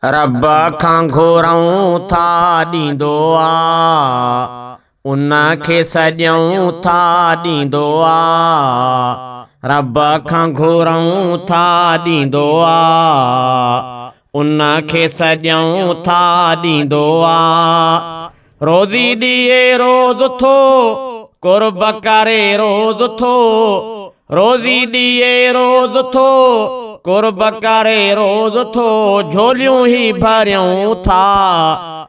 रब खां घुरूं था ॾींदो आ, उन खे सॼऊं था ॾींदो आ। रब खां घुरूं था ॾींदो आ, उन खे सॼऊं था ॾींदो आ। रोज़ी ॾिए रोज़ थो कुर्ब करे रोज़ थो, रोज़ी ॾिए रोज़ थो कुर्ब करे रोज़ थो, झोलियूं ही भरियूं था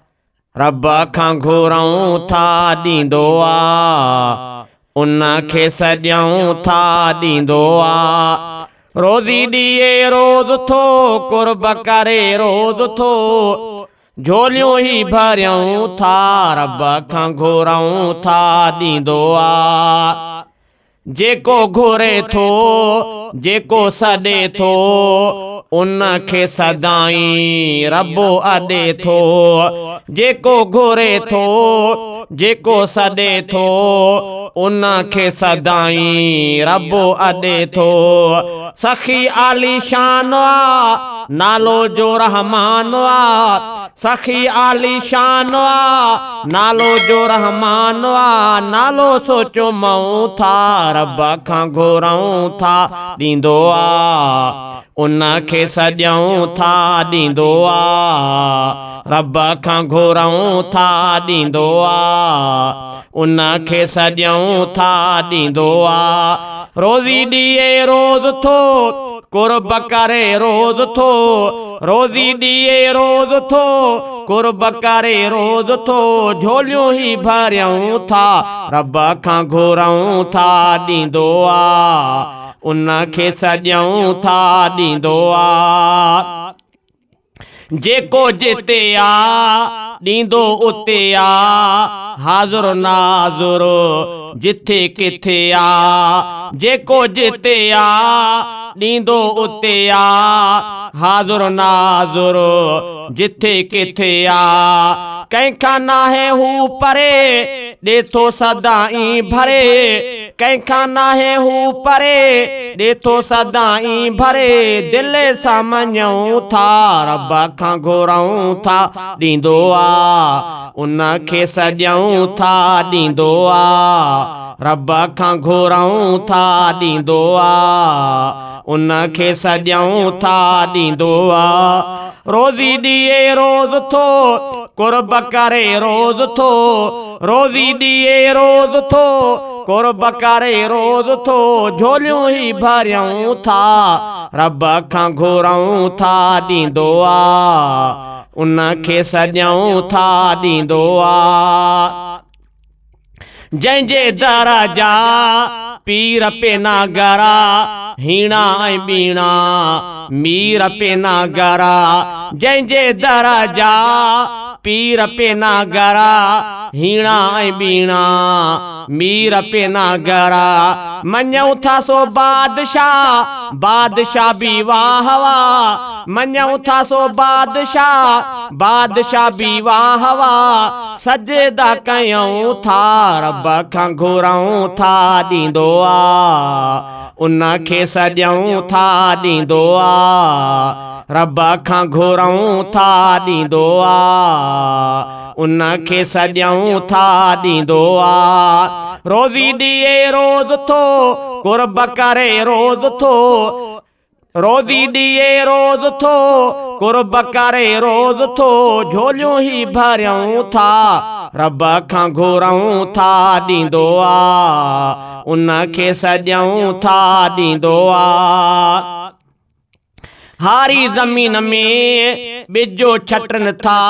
रब खां घुरूं था ॾींदो आ, उन खे सॼऊं था ॾींदो आ। रोज़ी ॾिए रोज़ थो कुर्ब करे रोज़ थो, झोलियूं ही भरियूं था रब खां घुरूं था ॾींदो आ। जेको घुरे थो जेको सॾे थो, उन खे सदाई रब अॾे थो। जेको घुरे थो जेको सॾे थो, उन खे सदाई रब अॾे थो। सखी आलीशान आ नालो जो रहमान आ, सखी आलीशान आ नालो जो रहमान आ। नालो सोचो मऊं था रब खां घुरूं था ॾींदो आ, उन खे सॼऊं था ॾींदो आ। रब खां घुरूं था ॾींदो आ, उन खे सॼऊं था ॾींदो आ। रोज़ी ॾिए रोज़ थो कुर्ब करे रोज़ थो, रोज़ी ॾिए रोज़ थो कुर्ब करे रोज़ थो, झोलियूं ही भरियूं था रब खां घुरूं था ॾींदो आ, उन खे सॼऊं था ॾींदो आ। जेको जिते आ ॾींदो उते आ, हाज़ुर नाज़ुर जिथे किथे आ। जेको जिते आ ॾींदो उते आ, हाज़ुर नाज़ुर जिथे किथे आ। कंहिंखां नाहे हू परे ॾे थो सदाई भरे, कंहिंखां नाहे हू परे ॾे थो सदाई भरे। दिलि सां मञूं था रब खां घुरूं था ॾींदो आ, उन खे सॼऊं था ॾींदो आ। रब खां घुरूं था ॾींदो आ, उन खे सॼऊं था ॾींदो आ। रोज़ी ॾिए रोज़ थो कुर्ब करे रोज़ थो, रोज़ी ॾिए रोज़ थो कुर्ब करे रोज़ थो, झोलियूं ही भरियूं था रब खां घुरूं था ॾींदो आ, उन खे सॼऊं था ॾींदो आ। जंहिंजे दर जा पीर पे नागरा, हीणा ऐं बीणा मीर पे नागरा। जंहिंजे दर जा पीर पे नागरा, हीणा ऐं बीणा मीर पे नागरा। मञूं था सो बादशाह बादशाह भी वाह वाह, मञूं था सो बादशाह बादशाह भी वाह वाह। सजदा कयूं था रब खां घुरूं था ॾींदो आ, उन खे सॼऊं था ॾींदो आ। रब खां घुरूं था ॾींदो आ, उन खे सॼऊं था ॾींदो आ। रोज़ी ॾिए रोज़ थो कुर्ब करे रोज़ थो, रोज़ी ॾिए रोज़ थो कुर्ब करे रोज़ थो, झोलियूं ही भरियूं था रब खां घुरूं था ॾींदो आ, उन खे सॼऊं था ॾींदो आ। हारी ज़मीन में ॿिजो छटनि था,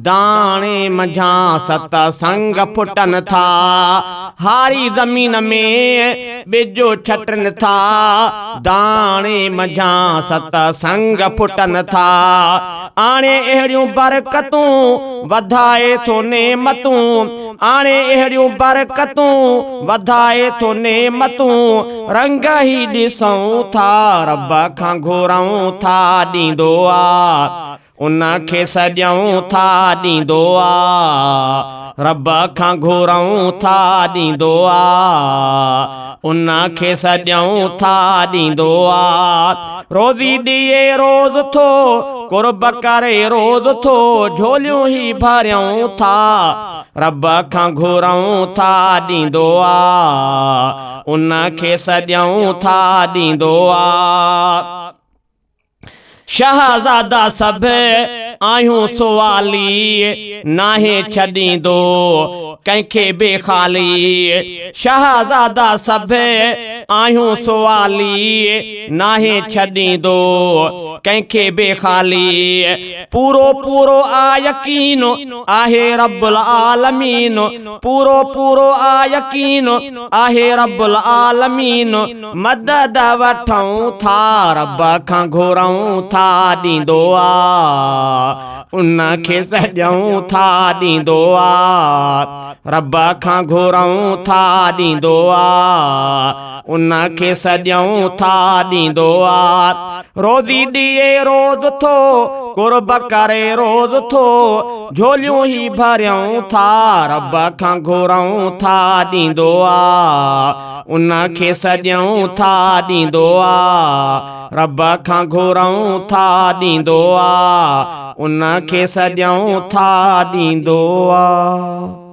दाणे मंझां सतसंग फुटनि था। हारी ज़मीन में ॿिजो छटनि था, दाणे मंझां सतसंग फुटनि था। आणे अहिड़ियूं बरकतूं वधाए थो नेमतूं, आणे अहिड़ियूं बरकतूं वधाए थो नेमतूं, रंग ही ॾिसूं था रब खां घुरूं था ॾींदो आ, उन खे सॼऊं था ॾींदो आ। रब खां घुरूं था ॾींदो आ, उन खे सॼऊं था ॾींदो आ। रोज़ी ॾिए रोज़ थो कुर्ब करे रोज़ थो, झोलियूं ही भरियूं था रब खां घुरूं था ॾींदो आ, उन खे सॼऊं था ॾींदो आ। शहज़ादा सभु आहियूं सुवाली, नाहे छॾींदो कंहिंखे बि ख़ाली। शहज़ादा सभु आहियूं सुवाली, नाहे छॾींदो कंहिंखे बि ख़ाली। पूरो पूरो आ यकीन आहे रब्बुल आलमीन, पूरो पूरो आ यकीन आहे रब्बुल आलमीन। मदद वठूं था रब खां घुरूं था ॾींदो आ, उन खे सॼऊं था ॾींदो आ। रब खां घुरूं था ॾींदो आ, उन खे सॼऊं था ॾींदो आ। रोज़ी ॾिए रोज़ थो कुर्ब करे रोज़ थो, झोलियूं ही भरियूं था रब खां घुरूं था ॾींदो आ, उन खे सॼऊं था ॾींदो आ। रब खां घुरूं था ॾींदो आ, उन खे सॼऊं था ॾींदो आ।